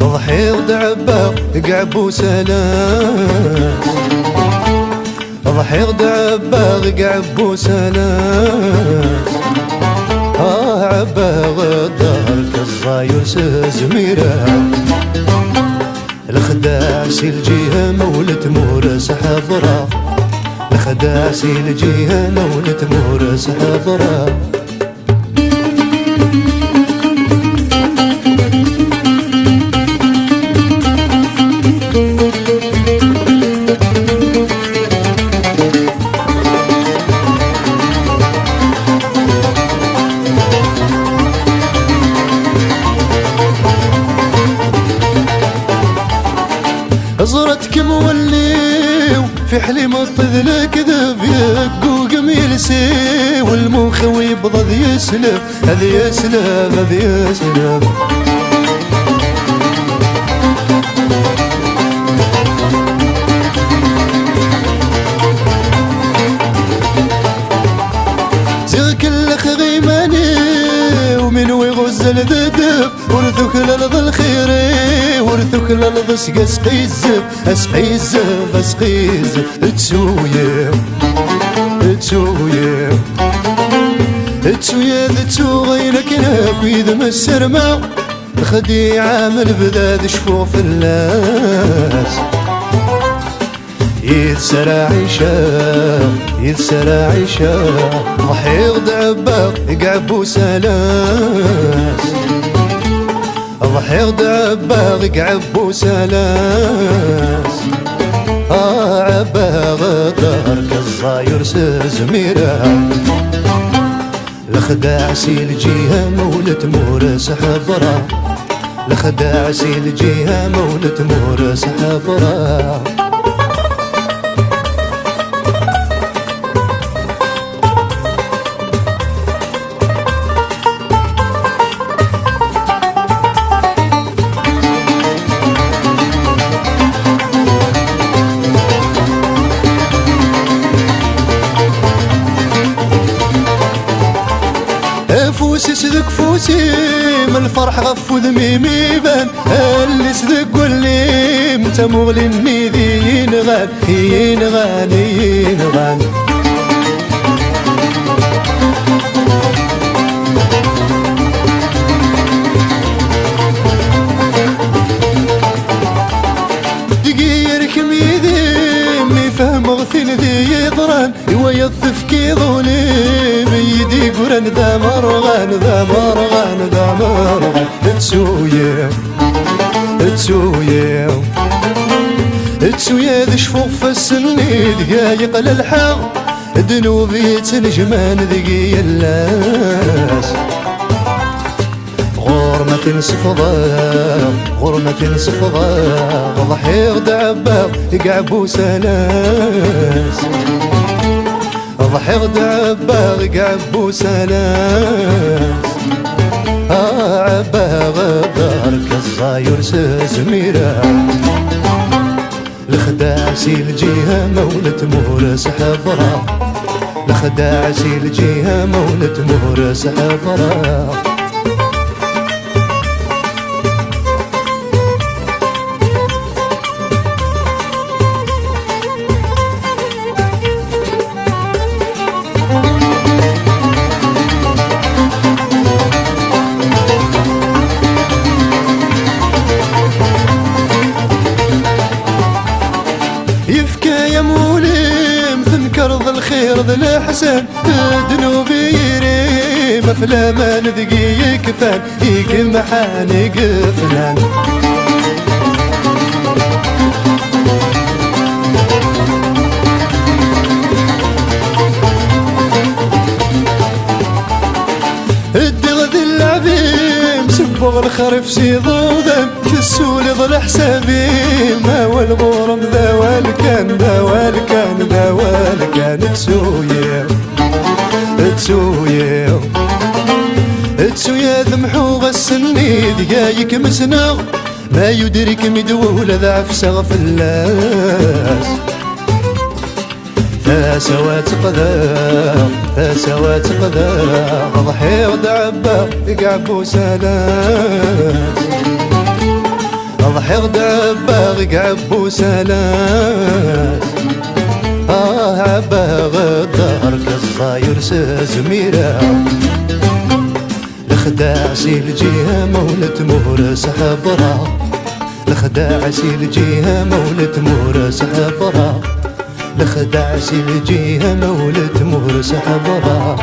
ضحيض عباق قعبو سلاس، ضحيض عباق قعبو سلاس. عباق الدهر كالزاير سزميرة، الخداس الجهة مولت مورس حضرة، الخداس الجهة مولت مورس حضرة. زرتك موليو في حليم الطذل كذب يقو قميل سي، والمخوي بضض يسلف هذ يسلف هذ يسلف. زغ كل خغيماني ومن ويغزل ذدب، ورثوك للظ الخيري ورثوك للظ سقي الزب، اسقي الزب اسقي الزب. تسويا تسويا تسويا تسو غيرك ناكويد من السرما، الخديعة من البداد شفوف الناس. يتسرى عيشة يتسرى عيشة، ضحيض عباق قعبو سلاس، ضحيض عباق قعبو سلاس. عباق الدهر كالزاير سزميرة، الخداعسي الجهة مولت مورس حضرة، الخداعسي الجهة مولت مورس حضرة. فوسي صدق فوسي من الفرح غفو ذميمي بان، اللي صدق واللي متى مغلي النيذي ينغان ينغان ينغان. دقير كميذي مي فهم غثين ذي يضران، ويضف كيضوني بيدي قرن ذا مرغان ذا مرغان ذا مرغان. تسويا تسويا تسويا ذي شفوق في السني دقايق للحق، دنوبي تنجمان ذقي الناس. غرمة صفضة غرمة صفضة، ضحيض عباق قعبو سلاس، ضحيض عباق قعبو سلاس. عباق الدهر كالزاير سزميرة، الخداعسي الجهة مولت مورس حضرة، الخداعسي الجهة مولت مورس حضرة. يفكى يا مولم ذنكر ذا الخير ذا الحسن، ذنوبي يريم افلامان ذقي يكفان يقمحان قفلان الدغد العظيم سبغ الخرف سيضوذم كسولي ظل حسابي ما هو الغرم ذا والكان ذا والكان ذا والكان تسويا تسويا تسويا ذمحو غسني دقايق مسنغ ما يدرك مدول ذا عفسغ في اللاس فسوات قذا فسوات قذا ضحي ودعبا يقعبو سلاس ضحي ودعبا يقعبو سلاس عبا غدار كالصاير سزميرا لخداع سيل جيها مولة مورس حبرا لخداع سيل جيها مولة مورس حبرا لخدع سيلجيها مولد مورس حبرا